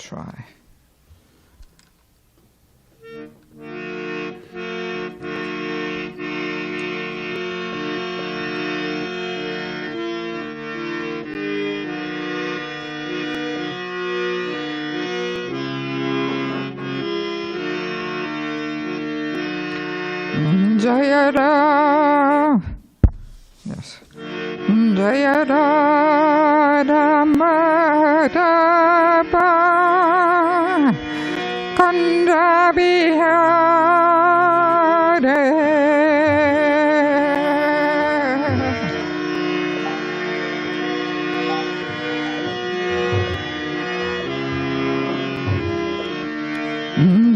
try. Jaya Ram. Yes. Jaya Rama Dapa Kanda Bihare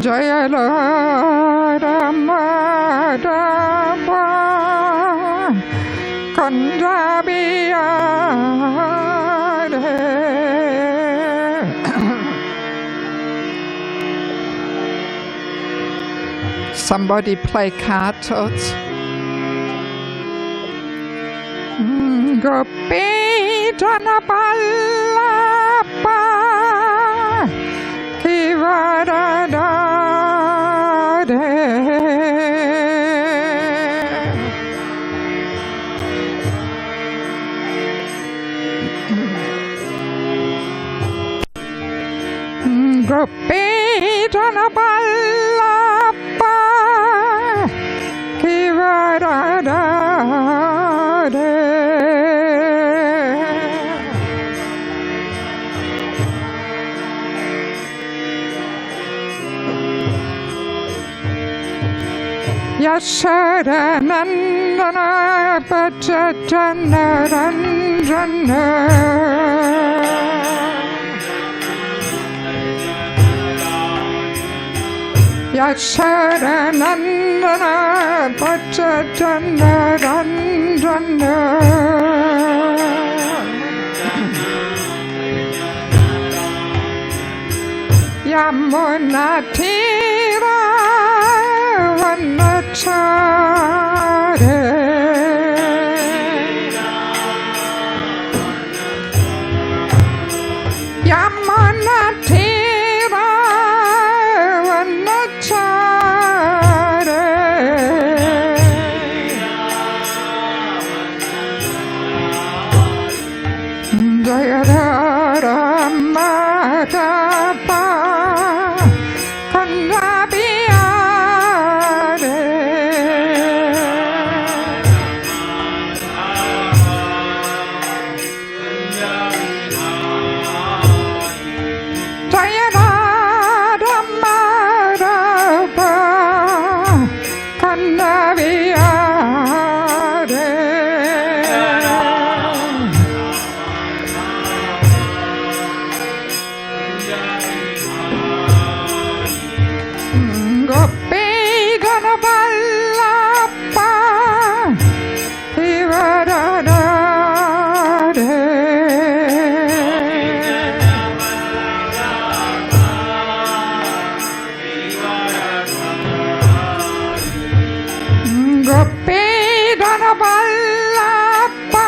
Jaya Rama Dapa Kanda Bihare. Somebody play cartoons. Gopi Dhanapallapa Kivaradade Gopi Dhanapallapa Kivaradade Yasharanandana Pachatanarandana Yasharanandana Pachatanarandana Yamunatira Vanachare Yamunatira Vanachare Jaya Rama Dapa Kanda Bihare Jaya Rama Dapa Kanda Bihare Gopi Dhanapallapa Kivaradade Gopi Dhanapallapa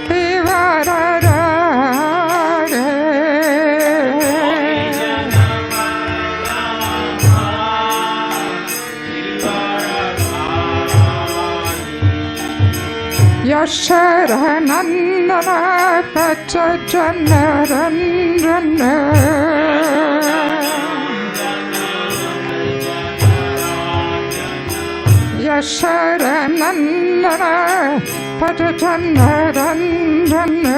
Kivaradade Yasharanandana Pachatanarandana Yasharanandana Pachatanarandana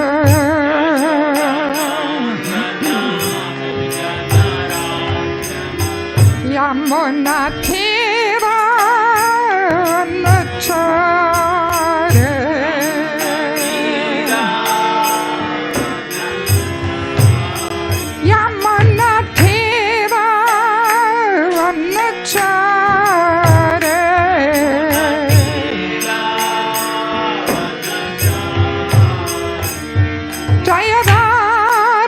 Yamunatira Vanachare Yamunatira Vanachare Jaya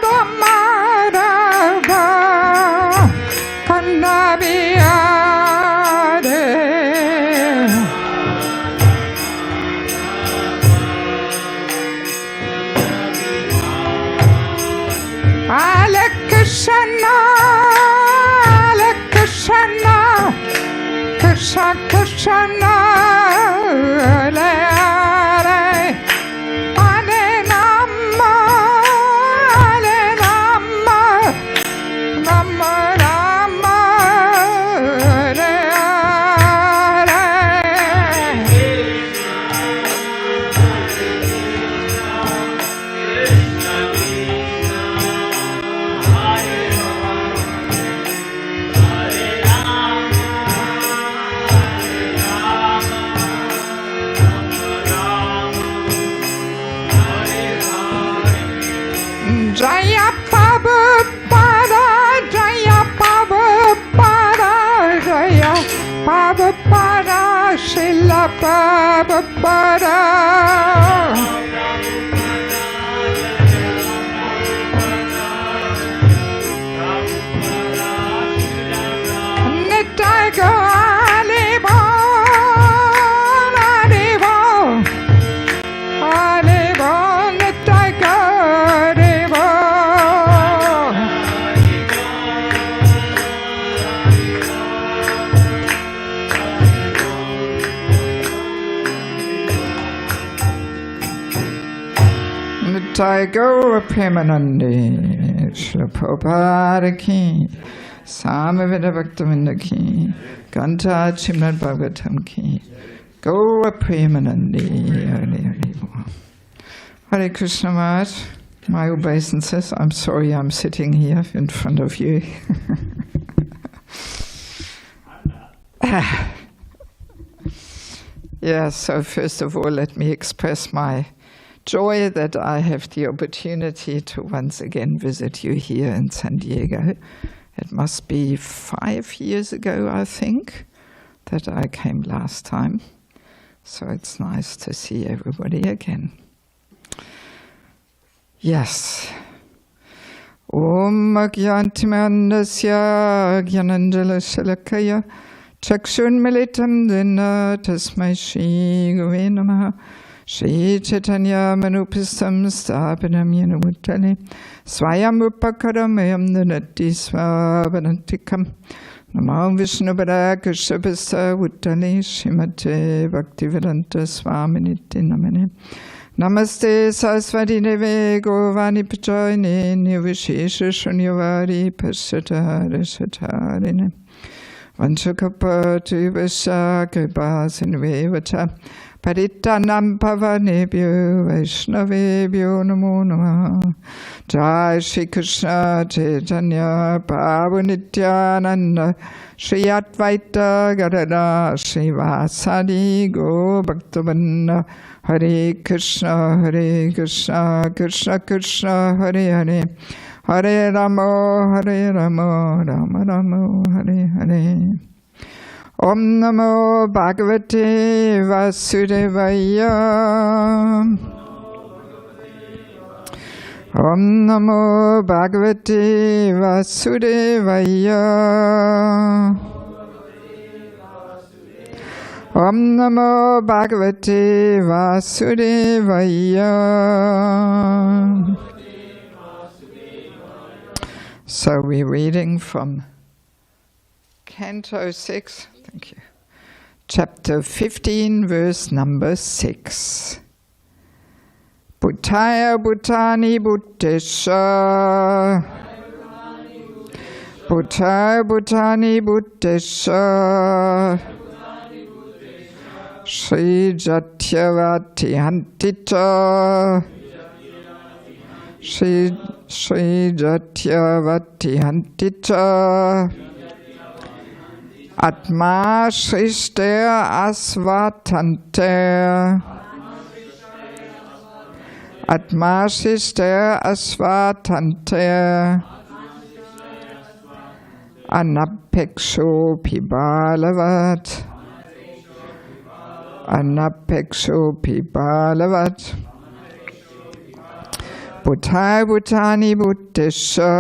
Rama Dapa Kanda Bihare Krishna, Hare Krishna, Krishna Krishna, Hare Hare, Hare Rama, Hare Rama, Rama Rama, Hare Hare. Jaya Prabhupada, Jaya Prabhupada, Jaya Prabhupada, Srila Prabhupada. Nitai Gauribo, Haribo, Haribo, Nitai Gauribo. Nitai Gaura Premanande, Srila Prabhupada Ki, Samaveda Bhaktivinoda Ki, Ganta Srimad Bhagavatam Ki, Gaura Premanande, Hare Krishna Maharaj, my obeisances. I'm sorry I'm sitting here in front of you. Yeah, so first of all, let me express my joy that I have the opportunity to once again visit you here in San Diego. It must be 5 years ago, I think, that I came last time. So it's nice to see everybody again. Yes. Om Agyantimandasya Gyananjala Shalakaya Chakshun Militam Dina Tasmai Shri Gurve Namaha Shri Chaitanya Manupistam Stapanam Yena Muttale Swayam Upakaram Nanati Swavanantikam Namo Vishnupada Kashyapasa Uttale Srimate Bhaktivedanta Swaminiti Namane Namaste Saraswati Deve Govani Pachoyne Nivishesha Shunyavadi Pashatara Shatarine Vanchakapati Vasha Kripasinvevata Paritanam Pavanebhyo Vaishnavebhyo Namo Namaha Jai Shri Krishna Chaitanya Prabhu Nityananda Shri Advaita Gadadhara Shri Vasadi Go Bhaktavanna Hare Krishna Krishna Krishna Hare Hare Hare Rama Rama Rama Hare Hare Om Namo Bhagavate Vasudevaya Om Namo Bhagavate Vasudevaya Om Namo Bhagavate Vasudevaya. So we're reading from Canto 6, thank you, chapter 15, verse number 6. Bhuttaya Bhuttani Bhuttesha Bhuttaya Bhuttani Bhuttesha Shri Jatyavati Hantita Shri Jatyavati Hantita Atma Shrishter Asvatanter Atma Shrishter Asvatanter Anapeksho Pibalavat Anapeksho Pibalavat Bhuttaya Bhuttani Bhuttesha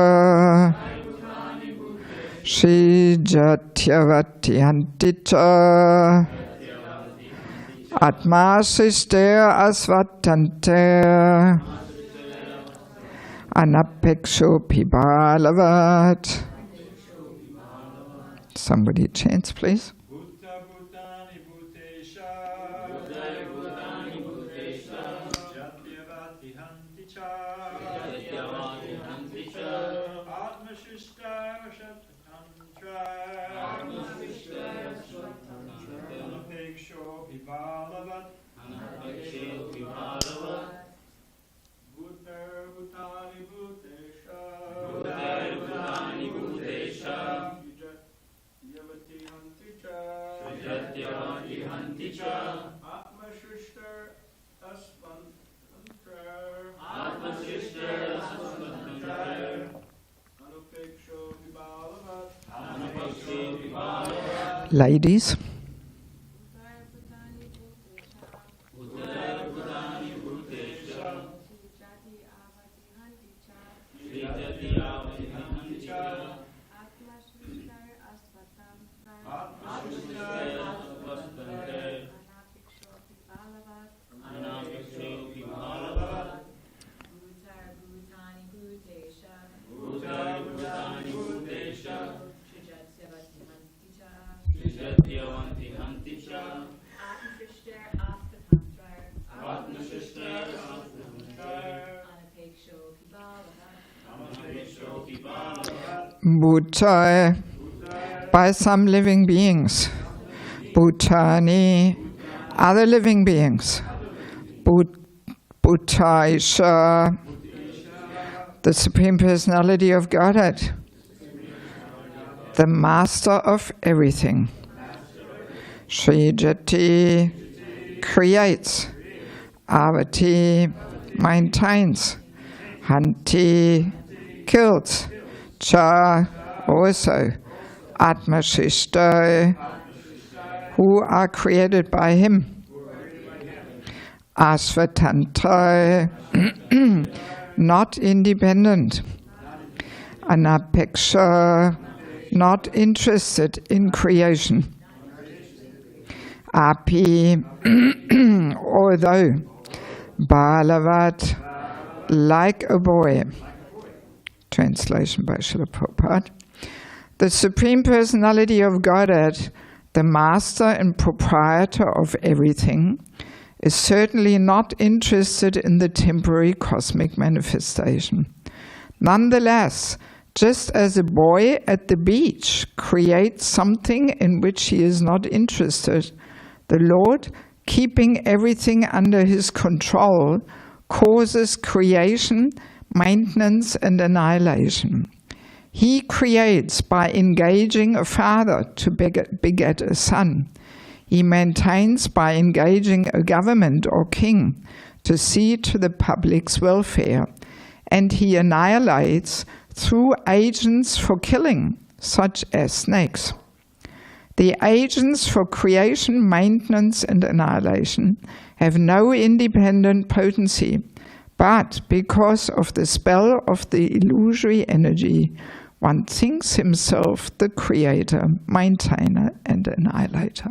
Shri Jatyavati Hantita Atma Shrishter Asvatanter Anapekshopi balavat. Somebody chants, please. Ladies. Bhutai, by some living beings. Bhutani, other living beings. Bhutaisha, the Supreme Personality of Godhead, the Master of everything. Srijati, creates. Avati, maintains. Hanti, kills. Cha, also. Atmashishtai, who are created by him. Asvatantai, not independent. Anapeksha, not interested in creation. Api, although. Balavat, like a boy. Translation by Srila Prabhupada. The Supreme Personality of Godhead, the master and proprietor of everything, is certainly not interested in the temporary cosmic manifestation. Nonetheless, just as a boy at the beach creates something in which he is not interested, the Lord, keeping everything under his control, causes creation, maintenance, and annihilation. He creates by engaging a father to beget a son. He maintains by engaging a government or king to see to the public's welfare. And he annihilates through agents for killing, such as snakes. The agents for creation, maintenance, and annihilation have no independent potency, but because of the spell of the illusory energy, one thinks himself the creator, maintainer, and annihilator.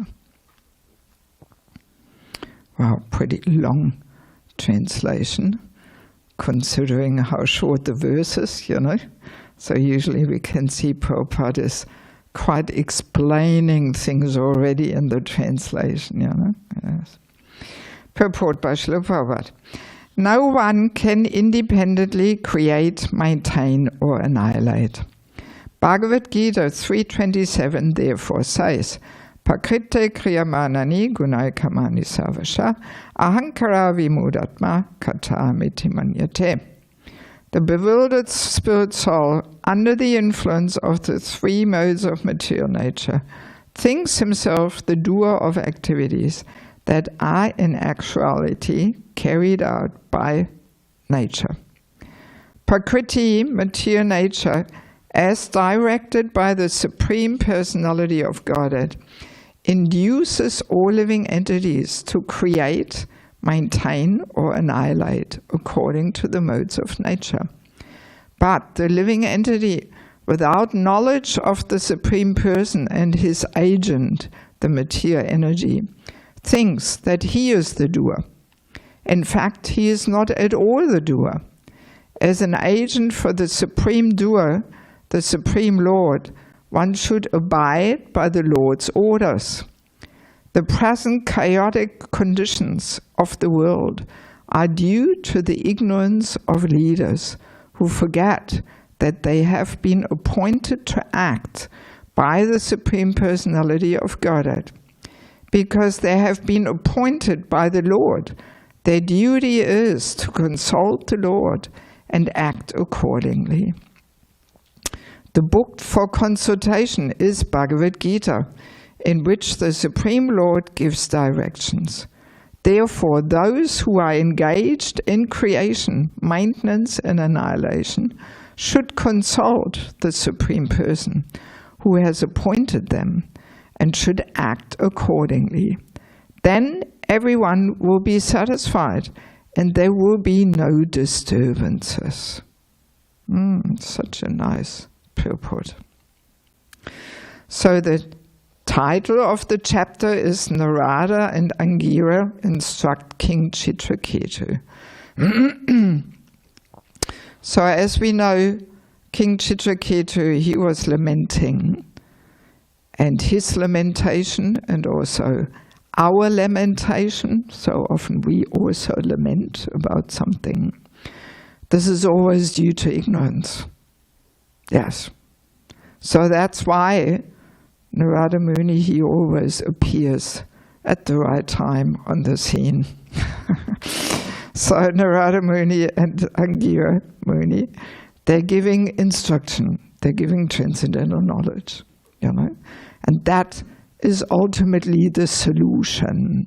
Wow, pretty long translation, considering how short the verse is, you know. So usually we can see Prabhupada is quite explaining things already in the translation, you know. Yes. Purport by Srila Prabhupada. No one can independently create, maintain, or annihilate. Bhagavad Gita 3.27 therefore says, Prakṛti kriyamanani gunaikamani sarvasha ahankara vimudatma katamiti manyate. The bewildered spirit soul, under the influence of the three modes of material nature, thinks himself the doer of activities that are in actuality carried out by nature. Prakṛti, material nature, as directed by the Supreme Personality of Godhead, induces all living entities to create, maintain, or annihilate according to the modes of nature. But the living entity, without knowledge of the Supreme Person and his agent, the material energy, thinks that he is the doer. In fact, he is not at all the doer. as an agent for the Supreme Doer, the Supreme Lord, one should abide by the Lord's orders. The present chaotic conditions of the world are due to the ignorance of leaders who forget that they have been appointed to act by the Supreme Personality of Godhead. Because they have been appointed by the Lord, their duty is to consult the Lord and act accordingly. The book for consultation is Bhagavad Gita, in which the Supreme Lord gives directions. Therefore, those who are engaged in creation, maintenance, and annihilation should consult the Supreme Person who has appointed them and should act accordingly. Then everyone will be satisfied and there will be no disturbances. Such a nice purport. So the title of the chapter is Narada and Angira instruct King Chitraketu. So as we know, King Chitraketu, he was lamenting, and his lamentation and also our lamentation, so often we also lament about something, this is always due to ignorance. Yes. So that's why Narada Muni, he always appears at the right time on the scene. So Narada Muni and Angira Muni, they're giving instruction, they're giving transcendental knowledge, you know. And that is ultimately the solution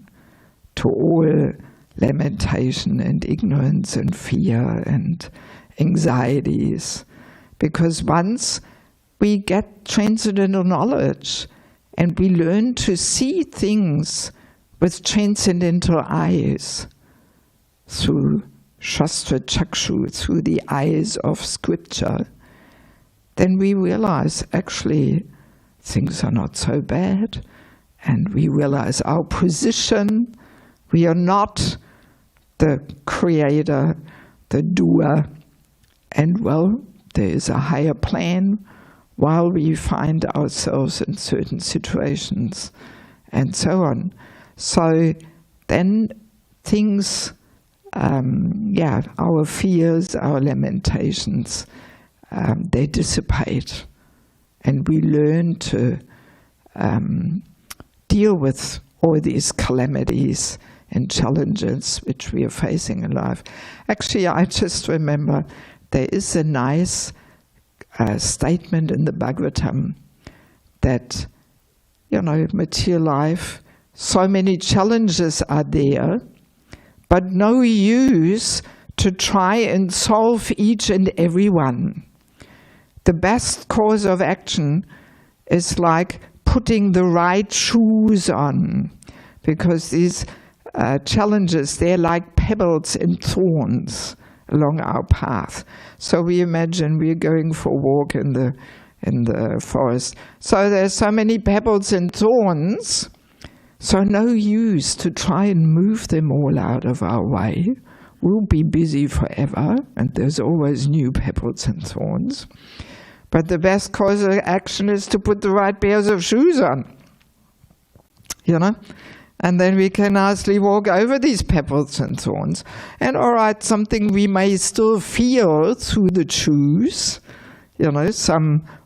to all lamentation and ignorance and fear and anxieties. Because once we get transcendental knowledge and we learn to see things with transcendental eyes, through Shastra Chakshu, through the eyes of scripture, then we realize actually things are not so bad, and we realize our position. We are not the creator, the doer, and well, there is a higher plan while we find ourselves in certain situations, and so on. So then things, our fears, our lamentations, they dissipate, and we learn to deal with all these calamities and challenges which we are facing in life. Actually, I just remember there is a nice statement in the Bhagavatam that, you know, material life, so many challenges are there, but no use to try and solve each and every one. The best course of action is like putting the right shoes on, because these challenges, they're like pebbles and thorns along our path. So we imagine we're going for a walk in the forest. So there's so many pebbles and thorns, so no use to try and move them all out of our way. We'll be busy forever, and there's always new pebbles and thorns. But the best course of action is to put the right pairs of shoes on, you know? And then we can nicely walk over these pebbles and thorns. And all right, something we may still feel through the shoes, you know,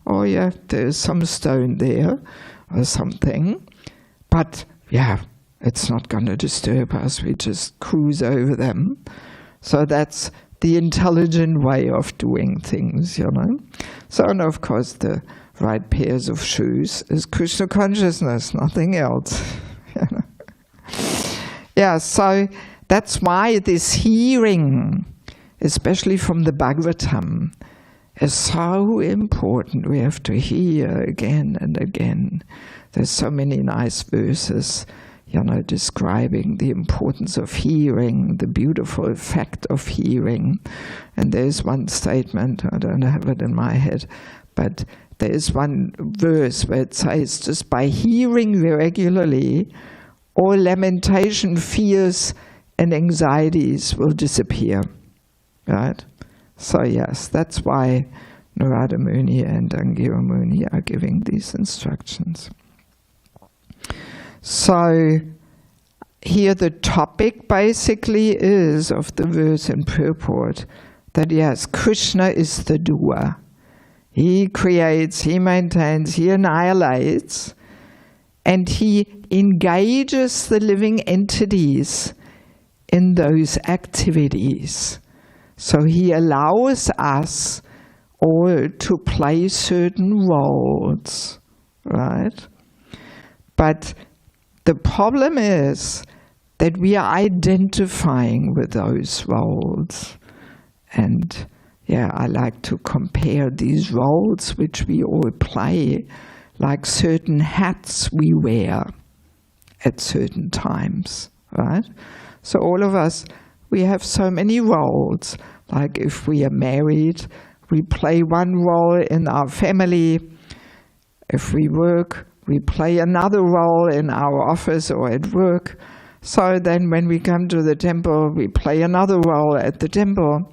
oh yeah, there's some stone there or something. But yeah, it's not going to disturb us. We just cruise over them. So that's the intelligent way of doing things, you know. So, and of course, the right pairs of shoes is Krishna consciousness, nothing else. Yeah, so that's why this hearing, especially from the Bhagavatam, is so important. We have to hear again and again. There's so many nice verses, you know, describing the importance of hearing, the beautiful effect of hearing. And there's one statement, I don't have it in my head, but there's one verse where it says, just by hearing regularly, all lamentation, fears, and anxieties will disappear, right? So yes, that's why Narada Muni and Angira Muni are giving these instructions. So here the topic basically is of the verse and purport that yes, Krishna is the doer. He creates, he maintains, he annihilates, and he engages the living entities in those activities. So he allows us all to play certain roles, right? But the problem is that we are identifying with those roles. And yeah, I like to compare these roles which we all play like certain hats we wear at certain times, right? So all of us, we have so many roles. Like if we are married, we play one role in our family. If we work, we play another role in our office or at work. So then when we come to the temple, we play another role at the temple.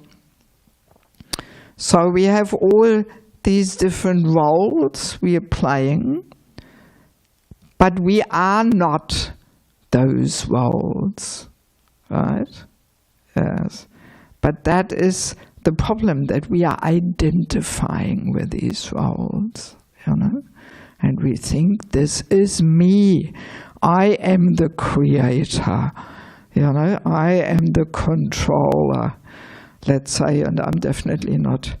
So we have all these different roles we are playing, but we are not those roles, right? Yes. But that is the problem, that we are identifying with these roles, you know? And we think, this is me. I am the creator, you know? I am the controller, let's say, and I'm definitely not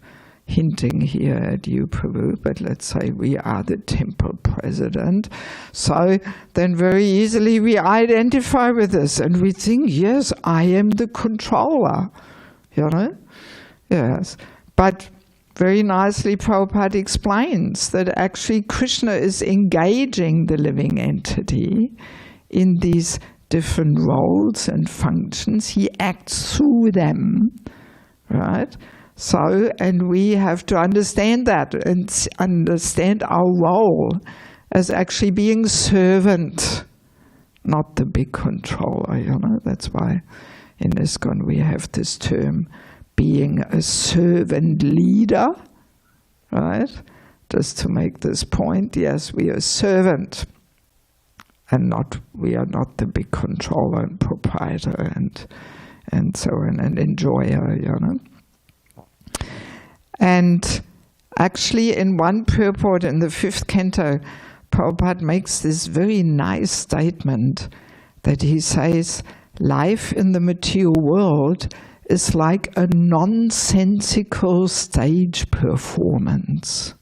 hinting here at you, Prabhu, but let's say we are the temple president. So then very easily we identify with this and we think, yes, I am the controller, you know? Yes. But very nicely Prabhupada explains that actually Krishna is engaging the living entity in these different roles and functions. He acts through them, right? So, and we have to understand that and understand our role as actually being servant, not the big controller, you know. That's why in ISKCON we have this term, being a servant leader, right? Just to make this point, yes, we are servant, and we are not the big controller and proprietor and so on, and enjoyer, you know. And actually in one purport in the 5th canto, Prabhupada makes this very nice statement that he says, life in the material world is like a nonsensical stage performance.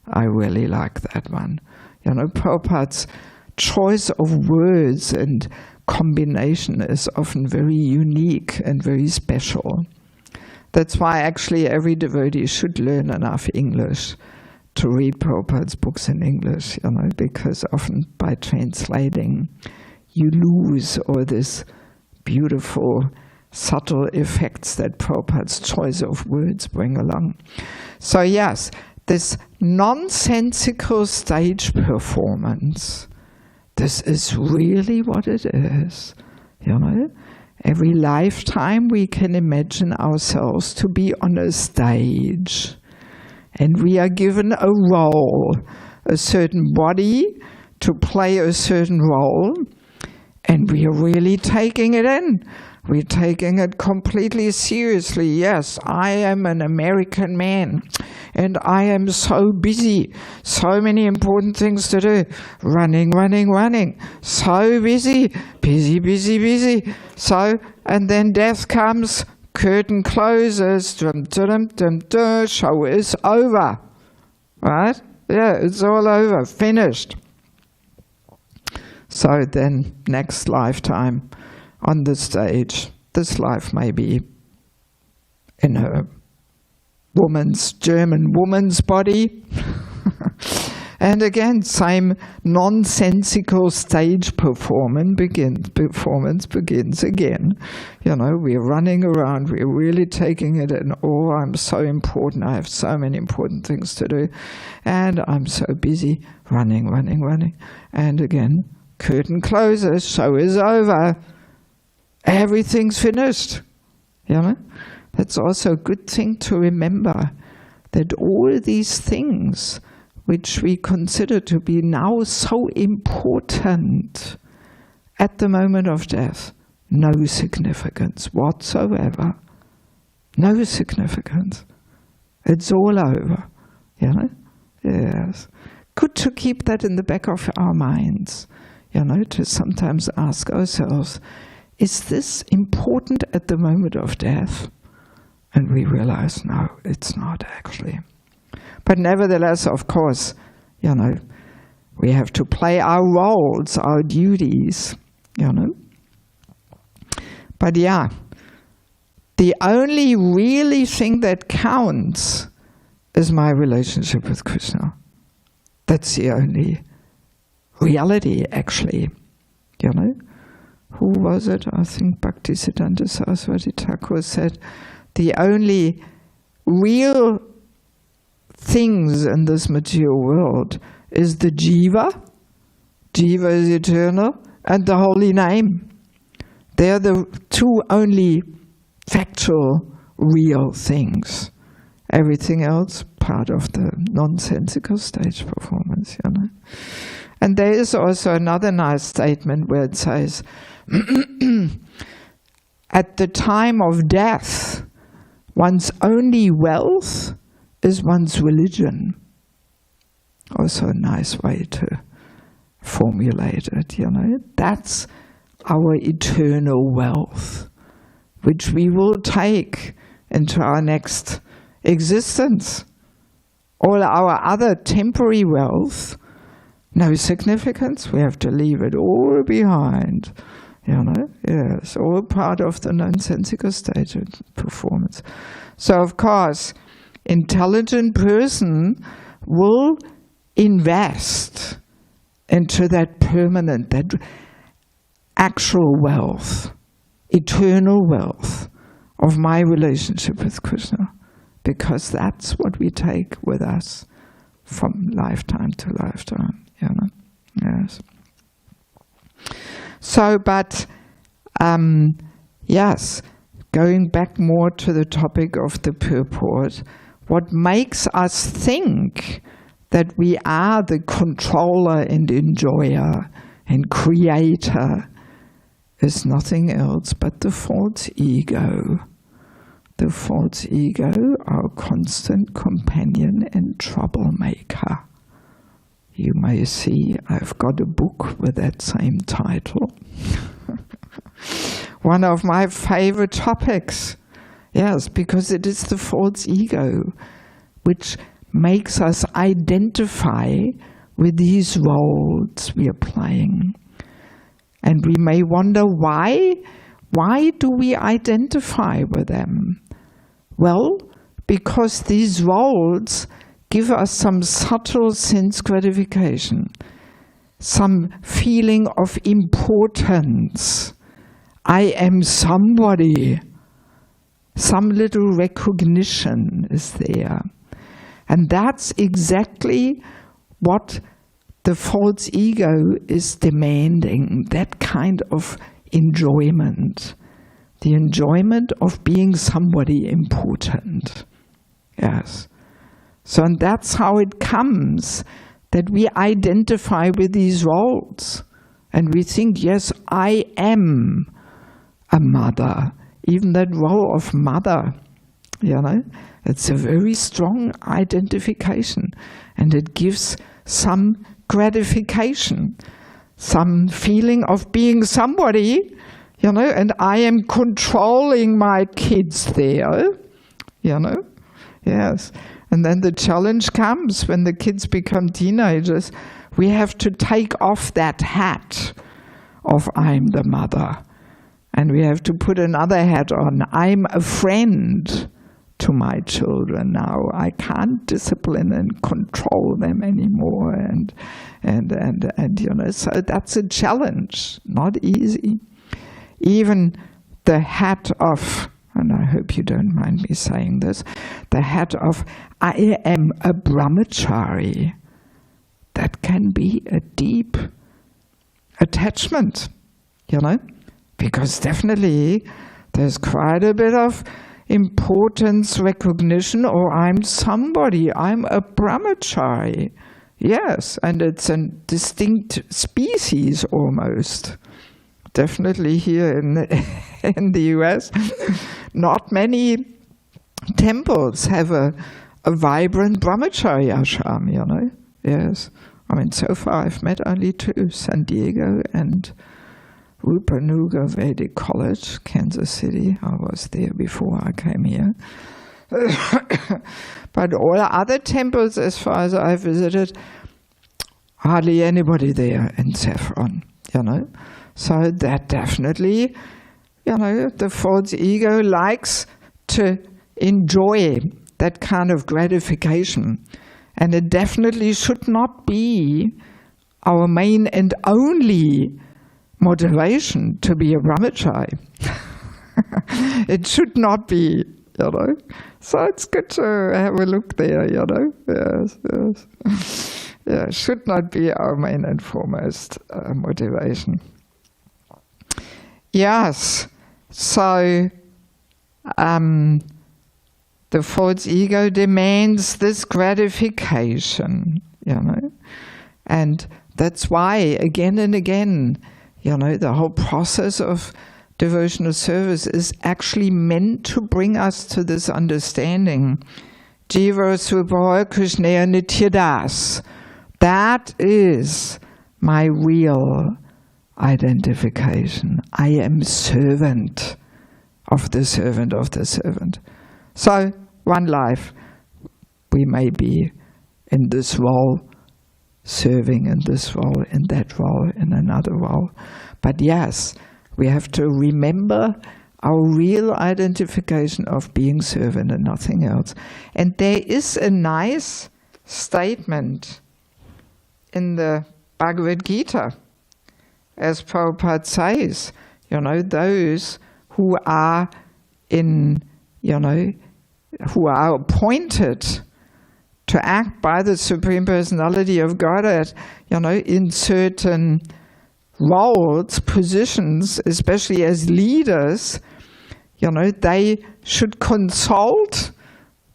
I really like that one. You know, Prabhupada's choice of words and combination is often very unique and very special. That's why actually every devotee should learn enough English to read Prabhupada's books in English, you know, because often by translating you lose all this beautiful, subtle effects that Prabhupada's choice of words bring along. So yes, this nonsensical stage performance, this is really what it is, you know. Every lifetime we can imagine ourselves to be on a stage, and we are given a role, a certain body to play a certain role, and we are really taking it in. We're taking it completely seriously. Yes, I am an American man, and I am so busy. So many important things to do. Running, running, running. So busy, busy, busy, busy. So, and then death comes, curtain closes, dum, dum, dum, dum, show is over. Right? Yeah, it's all over, finished. So then, next lifetime, on the stage, this life may be in a German woman's body. And again, same nonsensical stage performance begins again. You know, we're running around, we're really taking it in, oh, I'm so important, I have so many important things to do, and I'm so busy, running, running, running. And again, curtain closes, show is over, everything's finished, you know? That's also a good thing to remember, that all these things which we consider to be now so important at the moment of death, no significance whatsoever. No significance. It's all over. You know? Yes. Good to keep that in the back of our minds. You know, to sometimes ask ourselves, is this important at the moment of death? And we realize, no, it's not actually. But nevertheless, of course, you know, we have to play our roles, our duties, you know. But yeah, the only really thing that counts is my relationship with Krishna. That's the only reality, actually. You know, who was it? I think Bhaktisiddhanta Saraswati Thakur said, the only real things in this material world is the jiva. Jiva is eternal, and the holy name. They're the two only factual, real things. Everything else, part of the nonsensical stage performance, you know. And there is also another nice statement where it says, at the time of death, one's only wealth is one's religion. Also a nice way to formulate it, you know. That's our eternal wealth, which we will take into our next existence. All our other temporary wealth, no significance. We have to leave it all behind. You know, yes, all part of the nonsensical stage of performance. So, of course, intelligent person will invest into that permanent, that actual wealth, eternal wealth of my relationship with Krishna, because that's what we take with us from lifetime to lifetime, you know. Yes. So, but yes, going back more to the topic of the purport, what makes us think that we are the controller and enjoyer and creator is nothing else but the false ego. The false ego, our constant companion and troublemaker. You may see I've got a book with that same title. One of my favorite topics. Yes, because it is the false ego which makes us identify with these roles we are playing. And we may wonder why do we identify with them? Well, because these roles give us some subtle sense gratification, some feeling of importance. I am somebody. Some little recognition is there. And that's exactly what the false ego is demanding, that kind of enjoyment. The enjoyment of being somebody important. Yes. So and that's how it comes, that we identify with these roles. And we think, yes, I am a mother. Even that role of mother, you know, it's a very strong identification. And it gives some gratification, some feeling of being somebody, you know, and I am controlling my kids there, you know, yes. And then the challenge comes when the kids become teenagers. We have to take off that hat of I'm the mother. And we have to put another hat on. I'm a friend to my children now. I can't discipline and control them anymore. And you know, so that's a challenge, not easy. Even the hat of, and I hope you don't mind me saying this, the hat of I am a brahmachari, that can be a deep attachment, you know, because definitely there's quite a bit of importance recognition, or I'm somebody, I'm a brahmachari. Yes, and it's a distinct species almost. Definitely here in the US, not many temples have a vibrant brahmachari ashram, you know. Yes, I mean, so far I've met only two, San Diego and Rupanuga Vedic College, Kansas City. I was there before I came here. But all other temples, as far as I visited, hardly anybody there in Saffron, you know. So that definitely, you know, the false ego likes to enjoy that kind of gratification. And it definitely should not be our main and only motivation to be a brahmachari. It should not be, you know. So it's good to have a look there, you know. Yes, yes. Yeah, it should not be our main and foremost motivation. Yes, so the false ego demands this gratification, you know, and that's why again and again, you know, the whole process of devotional service is actually meant to bring us to this understanding. Jiva Svabhava Krishnaya Nityadas. That is my real identification. I am servant of the servant of the servant. So, one life, we may be in this role, serving in this role, in that role, in another role. But yes, we have to remember our real identification of being servant and nothing else. And there is a nice statement in the Bhagavad Gita, as Prabhupada says, you know, those who are in, you know, who are appointed to act by the Supreme Personality of Godhead, you know, in certain roles, positions, especially as leaders, you know, they should consult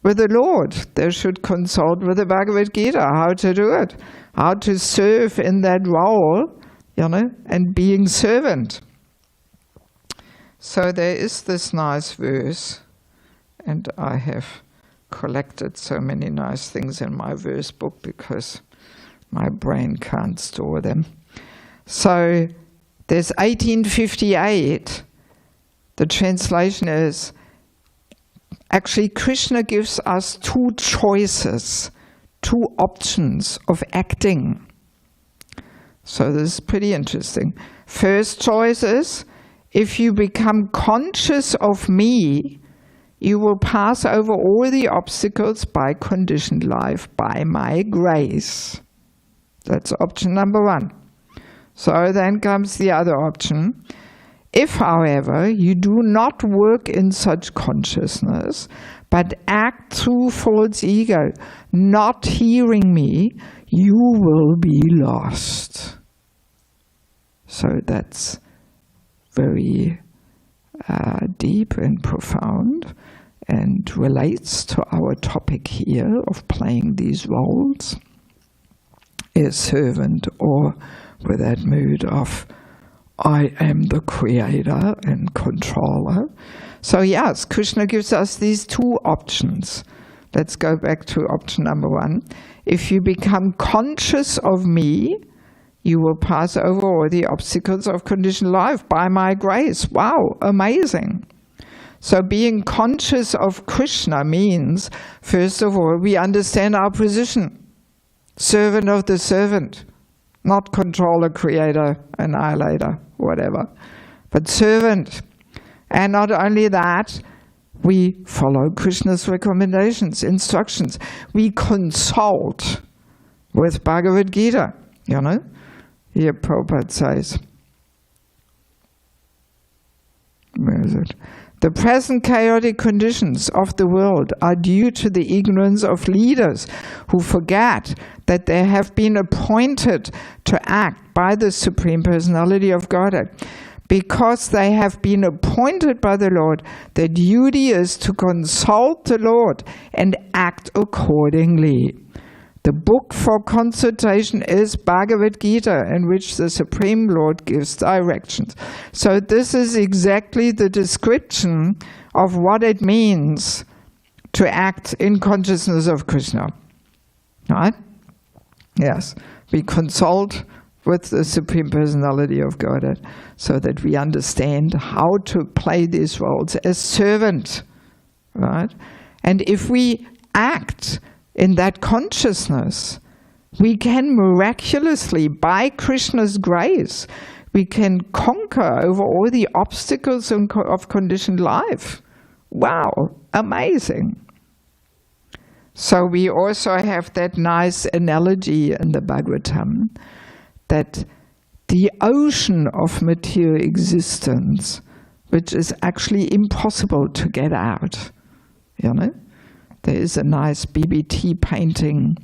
with the Lord. They should consult with the Bhagavad Gita, how to do it, how to serve in that role, you know, and being servant. So there is this nice verse, and I have collected so many nice things in my verse book because my brain can't store them. So there's 1858. The translation is, actually Krishna gives us two choices, two options of acting. So this is pretty interesting. First choice is, if you become conscious of me, you will pass over all the obstacles by conditioned life, by my grace. That's option number one. So then comes the other option. If, however, you do not work in such consciousness, but act through false ego, not hearing me, you will be lost. So that's very deep and profound, and relates to our topic here of playing these roles as servant, or with that mood of I am the creator and controller. So yes, Krishna gives us these two options. Let's go back to option number one. If you become conscious of me, you will pass over all the obstacles of conditioned life by my grace. Wow, amazing. So being conscious of Krishna means, first of all, we understand our position. Servant of the servant. Not controller, creator, annihilator, whatever. But servant. And not only that, we follow Krishna's recommendations, instructions. We consult with Bhagavad Gita, you know. Here Prabhupada says, where is it? The present chaotic conditions of the world are due to the ignorance of leaders who forget that they have been appointed to act by the Supreme Personality of Godhead. because they have been appointed by the Lord, their duty is to consult the Lord and act accordingly. The book for consultation is Bhagavad Gita, in which the Supreme Lord gives directions. So this is exactly the description of what it means to act in consciousness of Krishna. Right? Yes. We consult with the Supreme Personality of Godhead so that we understand how to play these roles as servant. Right? And if we act in that consciousness, we can miraculously, by Krishna's grace, we can conquer over all the obstacles of conditioned life. Wow, amazing. So we also have that nice analogy in the Bhagavatam that the ocean of material existence, which is actually impossible to get out, you know? There is a nice BBT painting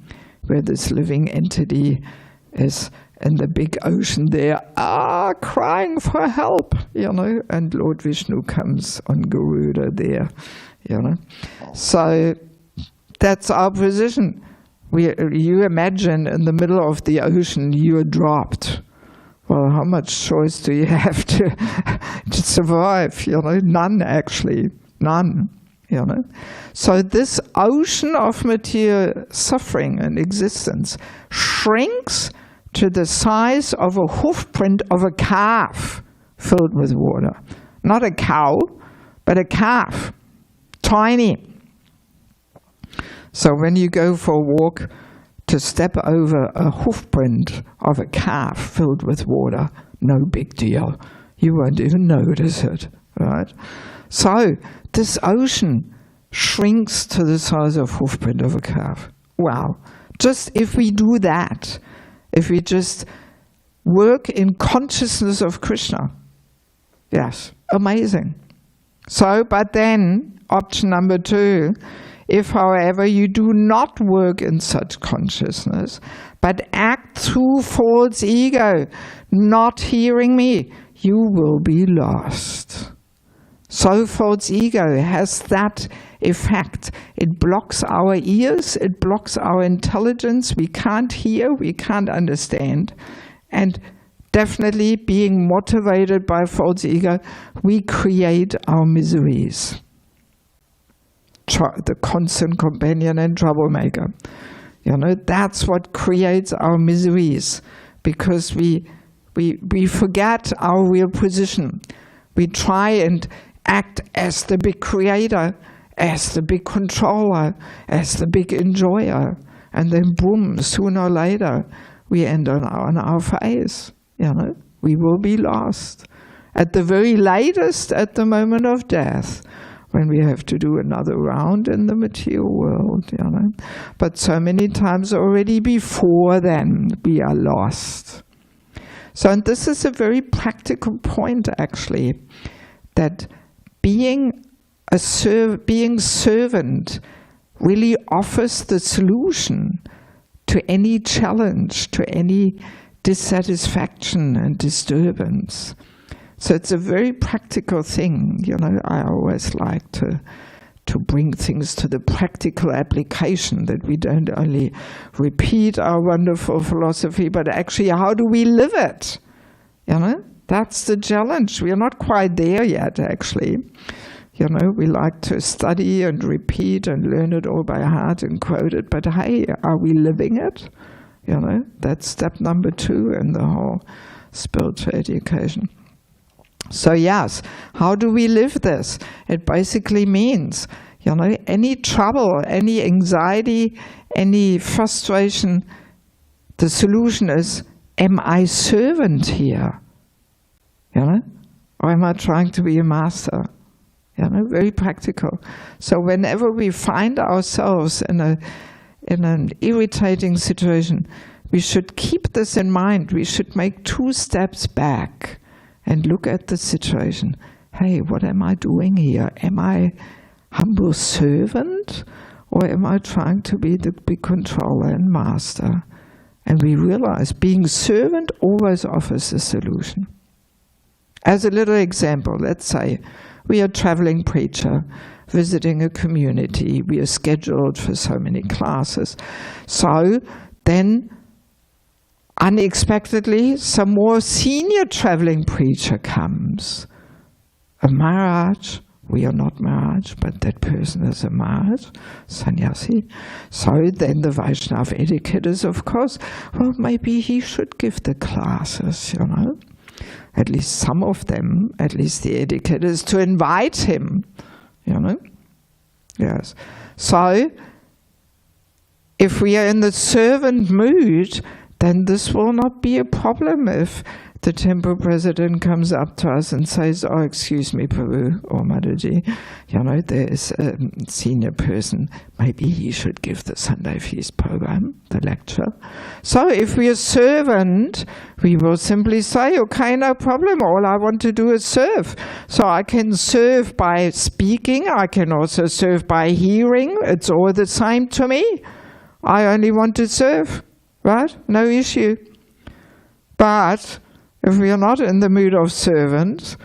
where this living entity is in the big ocean there, crying for help, you know, and Lord Vishnu comes on Garuda there, you know. So that's our position. You imagine in the middle of the ocean you are dropped. Well, how much choice do you have to survive? You know, none actually, none. You know? So this ocean of material suffering and existence shrinks to the size of a hoof print of a calf filled with water. Not a cow, but a calf. Tiny. So when you go for a walk, to step over a hoof print of a calf filled with water, no big deal. You won't even notice it, right? So this ocean shrinks to the size of hoof print of a calf. Wow. Just if we do that, if we just work in consciousness of Krishna, yes, amazing. So, but then, option number 2, if, however, you do not work in such consciousness, but act through false ego, not hearing me, you will be lost. So false ego has that effect. It blocks our ears, it blocks our intelligence. We can't hear, we can't understand. And definitely being motivated by false ego, we create our miseries. The constant companion and troublemaker. You know, that's what creates our miseries, because we forget our real position. We try and act as the big creator, as the big controller, as the big enjoyer, and then boom, sooner or later we end on our face. You know, we will be lost. At the very latest, at the moment of death, when we have to do another round in the material world, you know. But so many times already before then, we are lost. So, and this is a very practical point, actually, that being servant really offers the solution to any challenge, to any dissatisfaction and disturbance. So it's a very practical thing, you know. I always like to bring things to the practical application, that we don't only repeat our wonderful philosophy, but actually how do we live it? You know, that's the challenge. We are not quite there yet, actually. You know, we like to study and repeat and learn it all by heart and quote it, but hey, are we living it? You know, that's step number 2 in the whole spiritual education. So yes, how do we live this? It basically means, you know, any trouble, any anxiety, any frustration, the solution is, am I servant here? You know? Or am I trying to be a master? You know, very practical. So whenever we find ourselves in an irritating situation, we should keep this in mind. We should make 2 steps back and look at the situation. Hey, what am I doing here? Am I humble servant, or am I trying to be the big controller and master? And we realize being servant always offers a solution. As a little example, let's say we are a traveling preacher visiting a community. We are scheduled for so many classes. So then unexpectedly some more senior traveling preacher comes. A Maharaj. We are not Maharaj, but that person is a Maharaj, sannyasi. So then the Vaishnava etiquette is, of course, well, maybe he should give the classes, you know. At least some of them, at least the etiquette is to invite him, you know. Yes. So if we are in the servant mood, then this will not be a problem if the temple president comes up to us and says, oh, excuse me, Prabhu or Mataji, you know, there is a senior person, maybe he should give the Sunday feast program, the lecture. So if we are servant, we will simply say, okay, no problem, all I want to do is serve. So I can serve by speaking, I can also serve by hearing, it's all the same to me. I only want to serve, right? No issue. But if we are not in the mood of servants,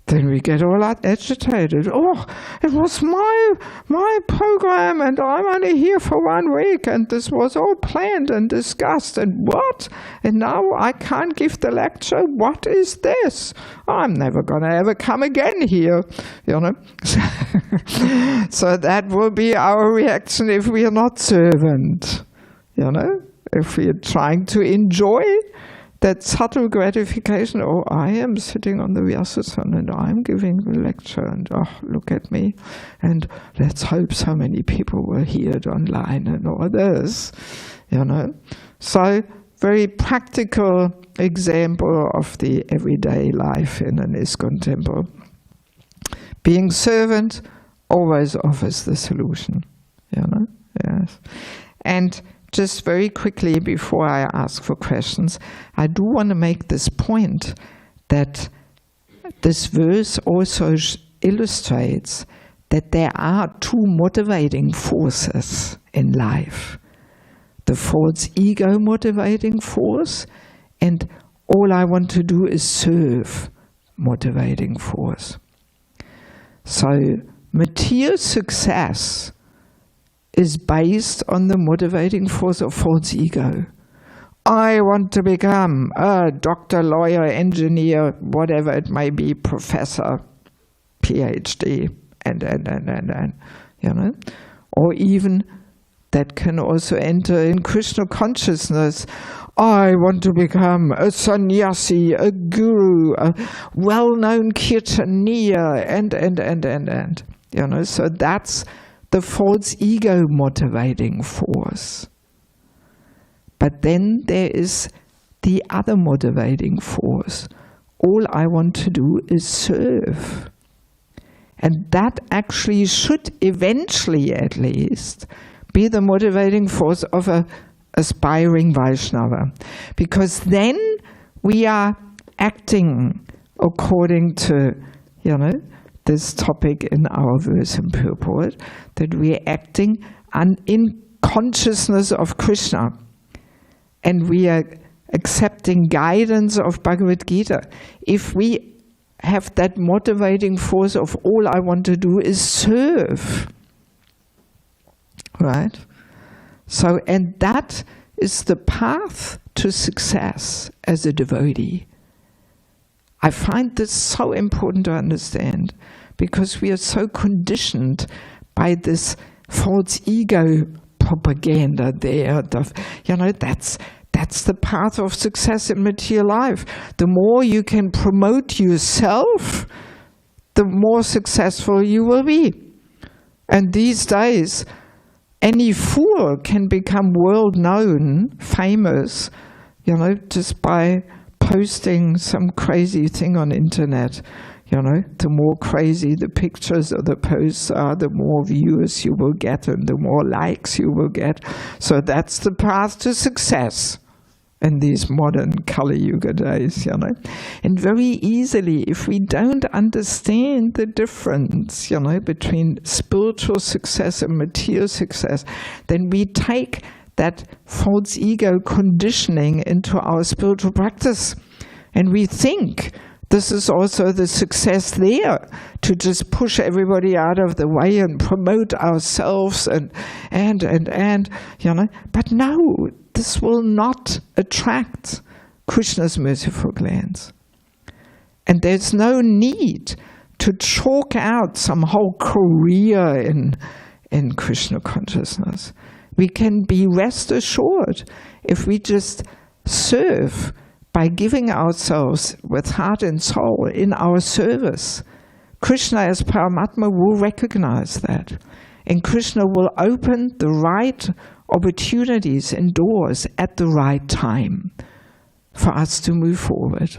then we get all agitated. Oh, it was my program and I'm only here for 1 week and this was all planned and discussed and what? And now I can't give the lecture? What is this? I'm never going to ever come again here, you know. So that will be our reaction if we are not servant, you know. If we are trying to enjoy that subtle gratification, oh, I am sitting on the Vyasasana and I'm giving the lecture and oh, look at me. And let's hope so many people will hear it online and all this, you know. So, very practical example of the everyday life in an ISKCON temple. Being servant always offers the solution, you know, yes. And just very quickly before I ask for questions, I do want to make this point that this verse also illustrates that there are 2 motivating forces in life. The false ego motivating force and all I want to do is serve motivating force. So material success is based on the motivating force of false ego. I want to become a doctor, lawyer, engineer, whatever it may be, professor, PhD, and you know. Or even that can also enter in Krishna consciousness. I want to become a sannyasi, a guru, a well-known kirtaniya, and. You know, so that's the false ego motivating force. But then there is the other motivating force. All I want to do is serve. And that actually should eventually, at least, be the motivating force of an aspiring Vaishnava. Because then we are acting according to, you know, this topic in our verse and purport, that we are acting in consciousness of Krishna. And we are accepting guidance of Bhagavad Gita. If we have that motivating force of all I want to do is serve, right? So, and that is the path to success as a devotee. I find this so important to understand because we are so conditioned by this false ego propaganda there. You know, that's the path of success in material life. The more you can promote yourself, the more successful you will be. And these days, any fool can become world known, famous, you know, just by posting some crazy thing on internet. You know, the more crazy the pictures or the posts are, the more views you will get and the more likes you will get. So that's the path to success in these modern Kali Yuga days, you know. And very easily, if we don't understand the difference, you know, between spiritual success and material success, then we take that false ego conditioning into our spiritual practice. And we think this is also the success there, to just push everybody out of the way and promote ourselves and you know. But no, this will not attract Krishna's merciful glance. And there's no need to chalk out some whole career in Krishna consciousness. We can be rest assured if we just serve by giving ourselves with heart and soul in our service. Krishna as Paramatma will recognize that. And Krishna will open the right opportunities and doors at the right time for us to move forward.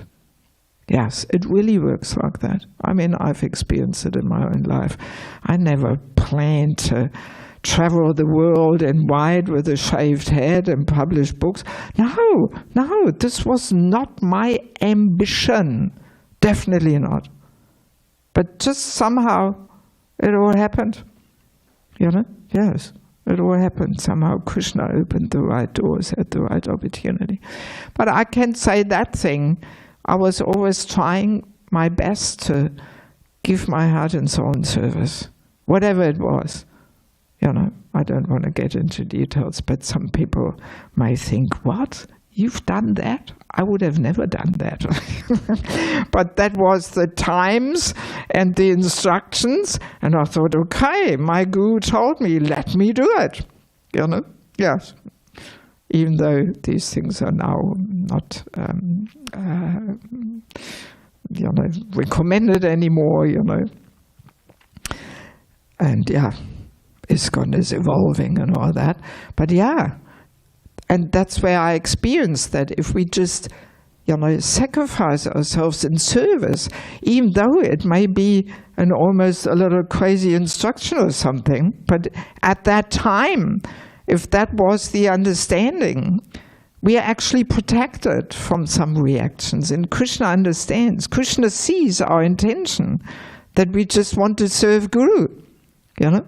Yes, it really works like that. I mean, I've experienced it in my own life. I never planned to travel the world in white with a shaved head and publish books. No, this was not my ambition. Definitely not. But just somehow it all happened. You know? Yes, it all happened. Somehow Krishna opened the right doors at the right opportunity. But I can say that thing. I was always trying my best to give my heart and soul in service, whatever it was. You know, I don't want to get into details, but some people may think, what? You've done that? I would have never done that. But that was the times and the instructions, and I thought, okay, my guru told me, let me do it. You know, yes. Even though these things are now not you know, recommended anymore, you know. And yeah, ISKCON is evolving and all that. But yeah, and that's where I experienced that if we just, you know, sacrifice ourselves in service, even though it may be an almost a little crazy instruction or something, but at that time, if that was the understanding, we are actually protected from some reactions. And Krishna understands. Krishna sees our intention, that we just want to serve Guru, you know?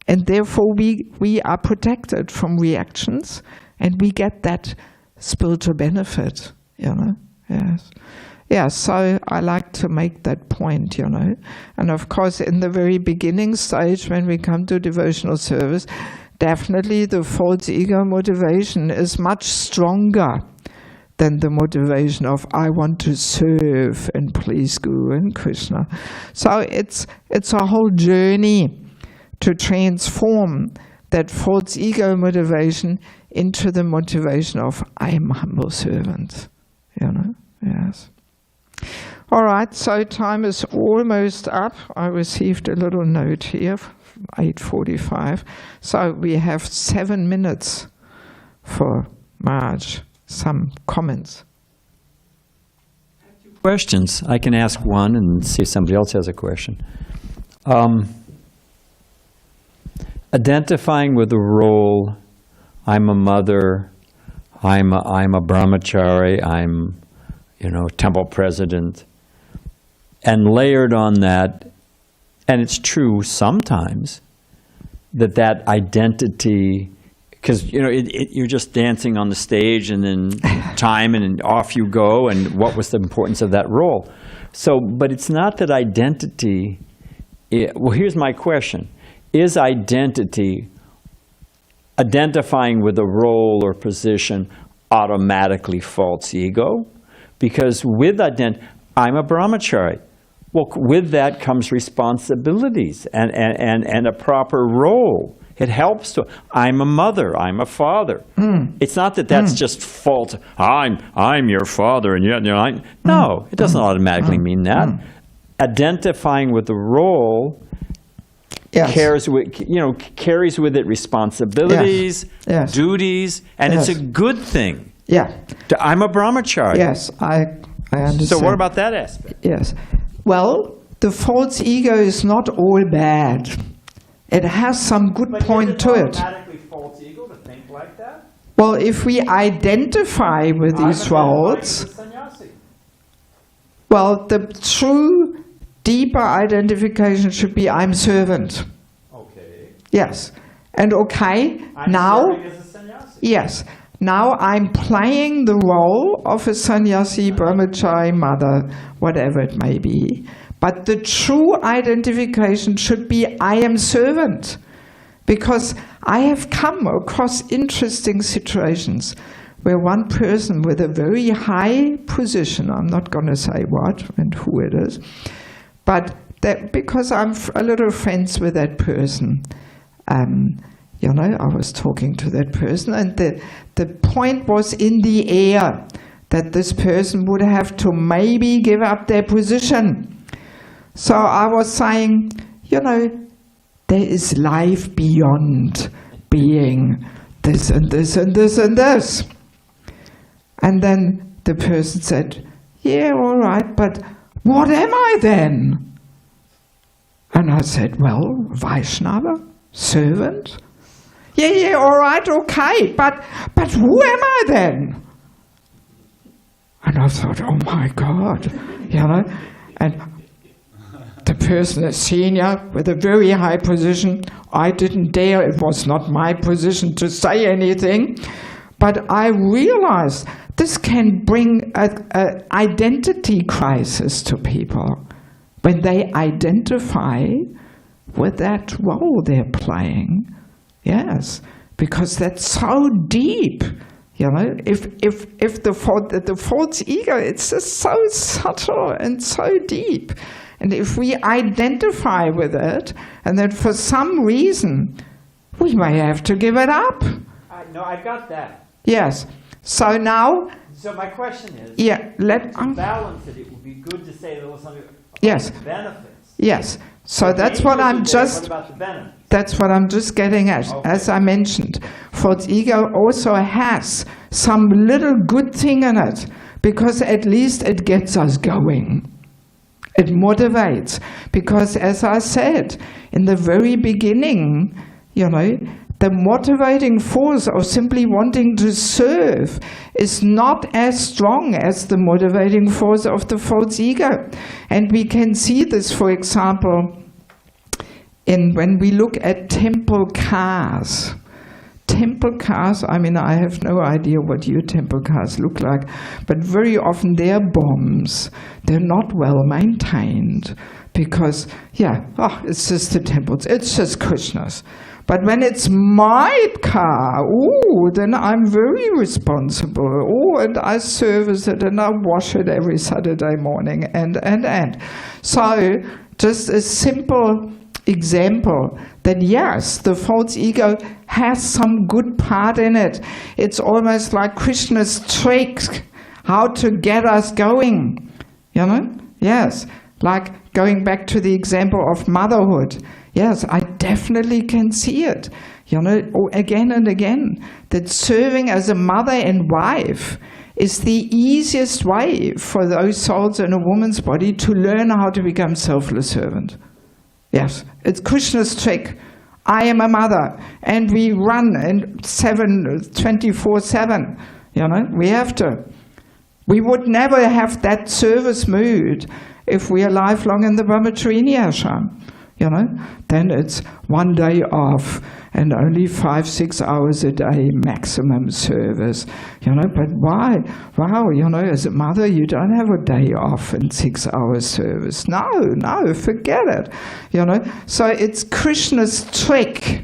And therefore we are protected from reactions, and we get that spiritual benefit, you know? Yes. Yeah, so I like to make that point, you know. And of course, in the very beginning stage, when we come to devotional service, definitely the false ego motivation is much stronger than the motivation of I want to serve and please Guru and Krishna. So it's a whole journey to transform that false ego motivation into the motivation of I am a humble servant. You know? Yes. All right, so time is almost up. I received a little note here, 8:45. So we have 7 minutes for Maharaj. Some comments. Questions. I can ask one and see if somebody else has a question. Identifying with the role, I'm a mother, I'm a brahmachari, I'm, you know, temple president, and layered on that, and it's true sometimes that identity, because you know you're just dancing on the stage and then time and off you go, and what was the importance of that role? So, but it's not that identity. Well, here's my question: is identity, identifying with a role or position, automatically false ego? Because with identity, I'm a brahmachari. Well, with that comes responsibilities and a proper role. It helps to, I'm a mother, I'm a father. It's not that that's just false. I'm your father, and yet, you know, no, it doesn't automatically mean that. Identifying with the role carries with it responsibilities, duties, and it's a good thing. Yeah. I'm a brahmachari. Yes, I understand. So what about that aspect? Yes. Well, the false ego is not all bad. It has some good point to it. Automatically false ego to think like that? Well, if we identify with these roles, well, the true, deeper identification should be I'm servant. Okay. Yes. And okay, I'm now, serving as a sannyasi. yes. now I'm playing the role of a sannyasi, brahmachari, mother, whatever it may be. But the true identification should be I am servant. Because I have come across interesting situations where one person with a very high position, I'm not going to say what and who it is, but that because I'm a little friends with that person, you know, I was talking to that person, and the point was in the air that this person would have to maybe give up their position. So I was saying, you know, there is life beyond being this and this and this and this. And then the person said, yeah, all right, but what am I then? And I said, well, Vaishnava, servant. Yeah, all right, okay, but who am I then? And I thought, oh my God, you know, and the person, a senior with a very high position, I didn't dare, it was not my position to say anything, but I realized this can bring an identity crisis to people when they identify with that role they're playing. Yes, because that's so deep. You know, if the false ego, it's just so subtle and so deep. And if we identify with it, and then for some reason, we may have to give it up. No, I got that. Yes. So now... So my question is, yeah, to balance it, it would be good to say there was something yes. benefits. Yes. So that's what I'm just... What about the benefits? That's what I'm just getting at. Okay. As I mentioned, false ego also has some little good thing in it, because at least it gets us going. It motivates, because as I said in the very beginning, you know, the motivating force of simply wanting to serve is not as strong as the motivating force of the false ego. And we can see this, for example, when we look at temple cars. Temple cars, I mean, I have no idea what your temple cars look like, but very often they're bombs. They're not well maintained because, yeah, it's just the temples, it's just Krishna's. But when it's my car, then I'm very responsible. And I service it and I wash it every Saturday morning and. So, just a simple example that yes, the false ego has some good part in it. It's almost like Krishna's trick, how to get us going, you know? Yes, like going back to the example of motherhood. Yes, I definitely can see it, you know, again and again, that serving as a mother and wife is the easiest way for those souls in a woman's body to learn how to become selfless servant. Yes, it's Krishna's trick. I am a mother, and we run 24/7. You know, we have to. We would never have that service mood if we are lifelong in the brahmacharini ashram. You know, then it's one day off and only 5-6 hours a day maximum service. You know, but why? Wow, you know, as a mother, you don't have a day off and 6 hours service. No, forget it. You know, so it's Krishna's trick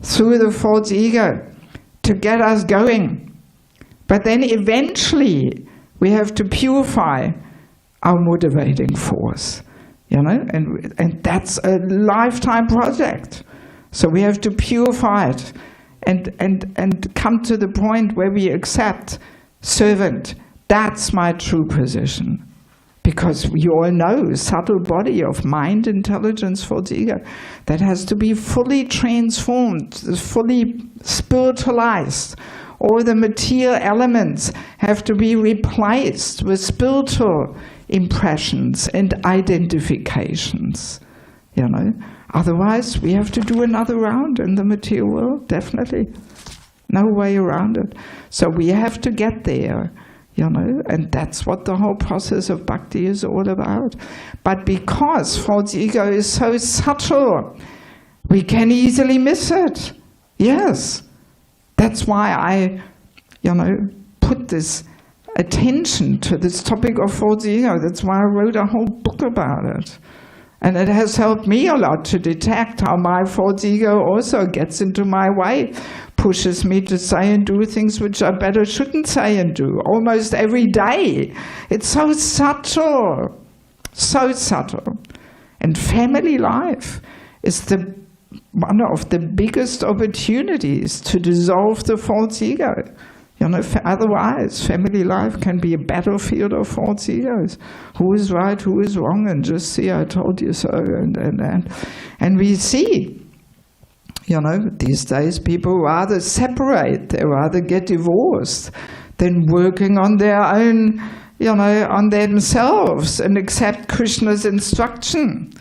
through the false ego to get us going. But then eventually we have to purify our motivating force. You know, and that's a lifetime project. So we have to purify it and come to the point where we accept servant. That's my true position. Because we all know, subtle body of mind, intelligence, false ego, that has to be fully transformed, fully spiritualized. All the material elements have to be replaced with spiritual impressions and identifications, you know. Otherwise, we have to do another round in the material world, definitely. No way around it. So we have to get there, you know, and that's what the whole process of bhakti is all about. But because false ego is so subtle, we can easily miss it. Yes. That's why I put this attention to this topic of false ego. That's why I wrote a whole book about it. And it has helped me a lot to detect how my false ego also gets into my way, pushes me to say and do things which I better shouldn't say and do, almost every day. It's so subtle, so subtle. And family life is one of the biggest opportunities to dissolve the false ego. Otherwise, family life can be a battlefield of false egos. Who is right, who is wrong, and just see, I told you so, and we see, these days people rather separate, they rather get divorced than working on their own, on themselves and accept Krishna's instruction,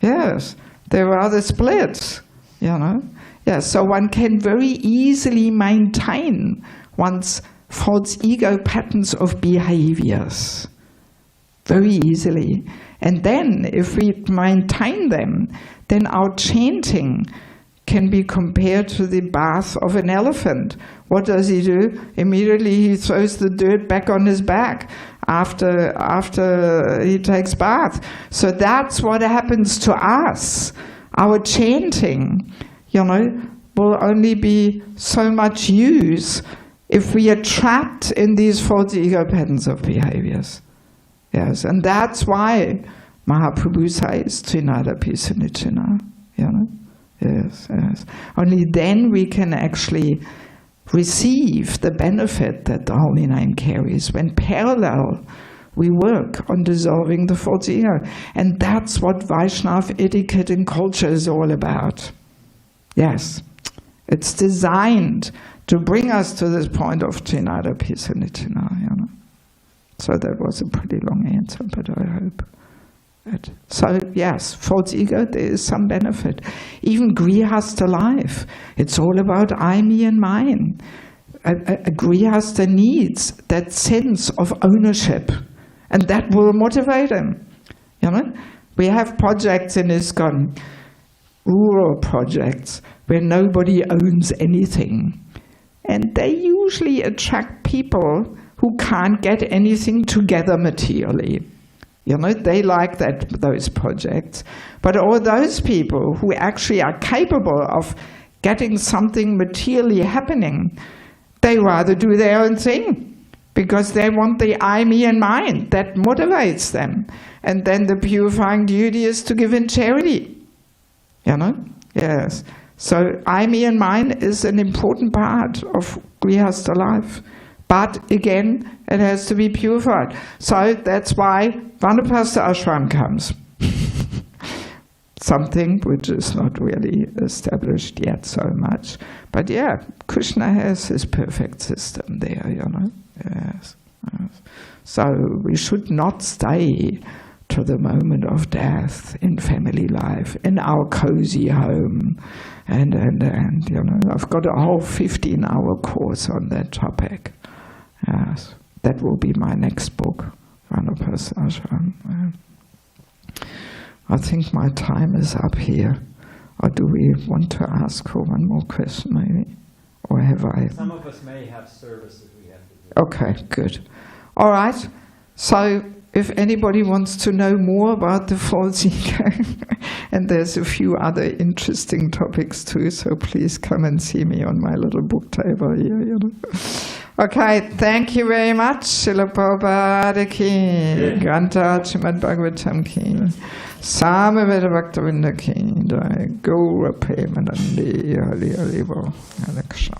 Yes, they rather split, Yeah, so one can very easily maintain one's false ego patterns of behaviors. Very easily. And then, if we maintain them, then our chanting can be compared to the bath of an elephant. What does he do? Immediately he throws the dirt back on his back after he takes bath. So that's what happens to us. Our chanting, will only be so much use if we are trapped in these false ego patterns of behaviors. Yes, and that's why Mahaprabhu says, Trinadapi Sunichina. Yes, yes. Only then we can actually receive the benefit that the Holy Name carries. When parallel, we work on dissolving the false ego. And that's what Vaishnava etiquette and culture is all about. Yes, it's designed to bring us to this point of Trinadapi Sunichina. So that was a pretty long answer, but I hope. So yes, false ego, there is some benefit. Even Grihastha life, it's all about I, me and mine. A Grihastha needs that sense of ownership, and that will motivate him. We have projects in ISKCON, rural projects, where nobody owns anything. And they usually attract people who can't get anything together materially. They like those projects. But all those people who actually are capable of getting something materially happening, they rather do their own thing. Because they want the I, me and mine. That motivates them. And then the purifying duty is to give in charity. Yes. So I, me and mine is an important part of Grihastha life. But again, it has to be purified. So that's why Vanaprastha ashram comes. Something which is not really established yet so much. But yeah, Krishna has his perfect system there, Yes. So we should not stay to the moment of death in family life, in our cozy home. And I've got a whole 15-hour course on that topic. Yes, that will be my next book, Vanaprastha ashram. I think my time is up here. Or do we want to ask for one more question, maybe? Or have I? Some of us may have services we have to do. Okay, good. All right. So if anybody wants to know more about the false ego, and there's a few other interesting topics too, so please come and see me on my little book table here. Okay, thank you very much. Srila Prabhupada ki, Granta Srimad Bhagavatam ki, Samaveda Bhaktivinoda ki, Gaura Premanandi, Hari Hari Bo, Hare Krishna.